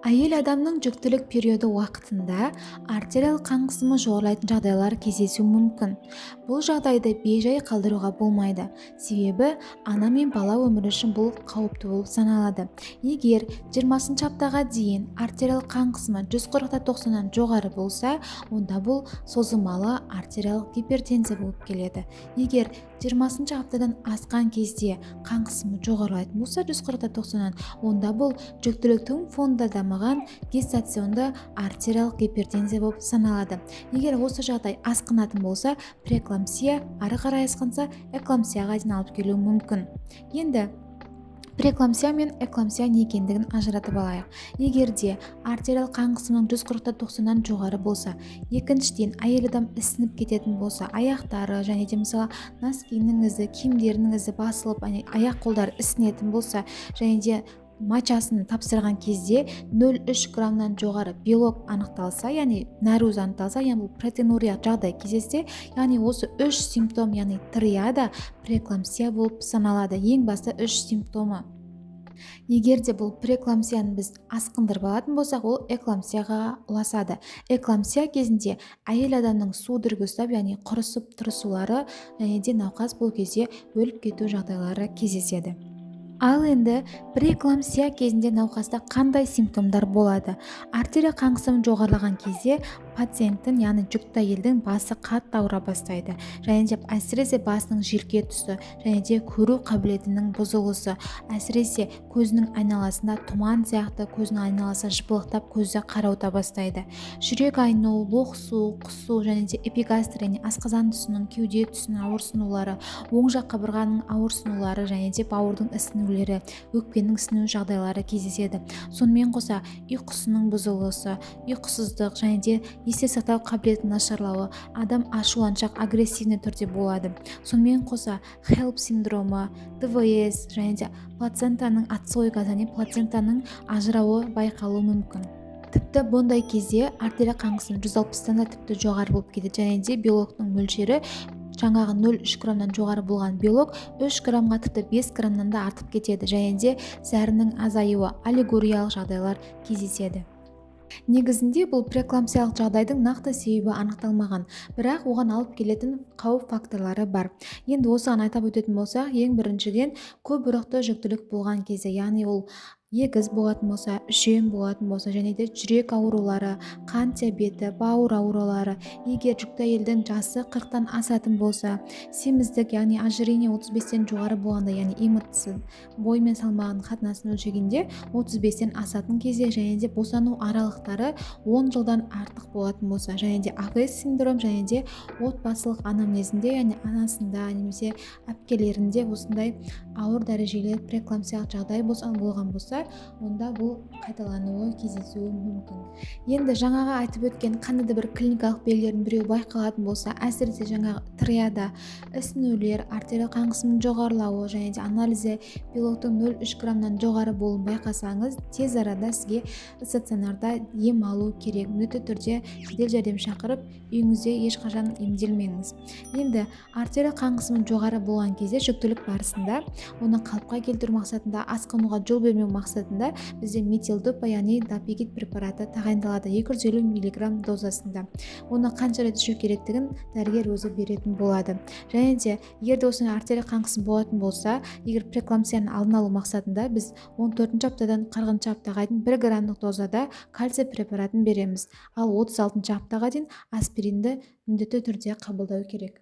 Әйел адамның жүктілік периоды уақытында артериал қан қысымы жоғарылайтын жағдайлар кездесуі мүмкін. Бұл жағдайды бейжай қалдыруға болмайды, себебі ана мен бала өмірі үшін бұл қауіпті болып саналады. Егер 20 аптаға дейін артериал қан қысымы 140/90-нан жоғары болса, онда бұл созылмалы артериал гипертензия болып келеді. Егер 20 аптадан асқан кезде қан қысымы жоғарылайтын болса 140/90-нан, онда бұл жүктіліктің фонында дамыған гестационды артериалық гипертензия болып саналады. Егер осы жағдай асқынатын болса, преэклампсия, ары қарай асқынса эклампсияға дейін алып келуі мүмкін. Енді преэклампсия мен эклампсия не екендігін ажыратып алайық. Егер де артериал қан қысымының 140/90-нан жоғары болса, екіншіден әйел адам ісініп кететін болса, аяқтары және де мысалы носкиннің ізі, киімдерінің ізі басылып, аяқ қолдары ісінетін болса, және де мочасын тапсырған кезде 0,3 граммнан жоғары белок анықталса, яғни нәруз анықталса, яғни бұл протеинурия жағдай кездессе, яғни осы 3 симптом, яғни триада преэклампсия болып саналады. Ең басты 3 симптомы. Егер де бұл преэклампсияны біз асқындырып алатын болсақ, ол эклампсияға ұласады. Эклампсия кезінде әйел адамның судорога ұстап, яғни құрысып тұрысулары және де науқас бұл кезде өліп кету жағдайлары кездеседі. Ал енді преэклампсия кезінде науқаста қандай симптомдар болады? Артерия қан қысымы жоғарылаған кезде пациенттің, яғни жүкті әйелдің басы қатты ауыра бастайды. Және де әсіресе басының желке тұсы, және де көру қабілетінің бұзылысы, әсіресе көзінің айналасында тұман сияқты, көзінің айналасы жыпылықтап, көзі қарауыта бастайды. Жүрек айну, лоқсу, құсу және де эпигастрия, асқазан тұсының, кеуде тұсының ауырсынулары, оң жақ қабырғаның ауырсынулары және де бауырдың ісінулері, өкпенің ісіну жағдайлары кездеседі. Сонымен қоса ұйқысының бұзылысы, ұйқысыздық және де есте сақтау қабілетінің нашарлауы, адам ашуланшақ, агрессивный түрде болады. Сонымен қоса HELLP синдромы, ДВС және де плацентаның отслойка және плацентаның ажырауы байқалуы мүмкін. Тіпті бұндай кезде артерия қан қысымы 160-тан да тіпті жоғары болып кетеді, және де белоктың мөлшері жаңағы 0,3 граммнан жоғары болған белок 3 граммға тіпті 5 граммнан да артып кетеді, және де зәрінің азаюы, аллегориялық жағдайлар кездеседі. Негізінде бұл преэклампсиялық жағдайдың нақты себебі анықталмаған, бірақ оған алып келетін қауіп факторлары бар. Енді осыған айтып өтетін болсақ, ең біріншіден көп ұрықты жүктілік болған кезде, яғни ол егіз болатын болса, үшем болатын болса, және де жүрек аурулары, қант диабеті, бауыр аурулары, егер жүкті әйелдің жасы 40-тан асатын болса, семіздік, яғни ожирение 35-тен жоғары болғанда, яғни ИМТ-сы, бой мен салмағының қатынасын өлшегенде 35-тен асатын кезде, және де босану аралықтары 10 жылдан артық болатын болса, және де АВС синдром, және де отбасылық анамнезінде, яғни анасында немесе әпкелерінде осындай ауыр дәрежелі преэклампсиялық жағдай болған болса, онда бұл қайталануы кездесуі мүмкін. Енді жаңағы айтып өткен қандай да бір клиникалық белгілердің біреуі байқалатын болса, әсіресе жаңағы триада, ісінулер, артериал қан қысымының жоғарылауы және де анализде белоктың 0,3 граммнан жоғары болуын байқасаңыз, тез арада сізге стационарда ем алу керек. Міндетті түрде жедел жәрдем шақырып, үйіңізде ешқашан емделмеңіз. Енді артериал қан қысымының жоғары болған кезде жүктілік барысында оны қалыпқа келтіру мақсатында, асқынуға жол бермеу мақсатында бізде метилдопа, яғни допигит препараты тағайындалады 250 мг дозасында. Оны қанша рет ішу керектігін дәрігер өзі беретін болады. Және де егер де осындай артерия қан қысымы болатын болса, егер преэклампсияның алдын алу мақсатында біз 14 аптадан 40 аптаға дейін 1 граммдық дозада кальций препаратын береміз. Ал 36 аптаға дейін аспиринді міндетті түрде қабылдау керек.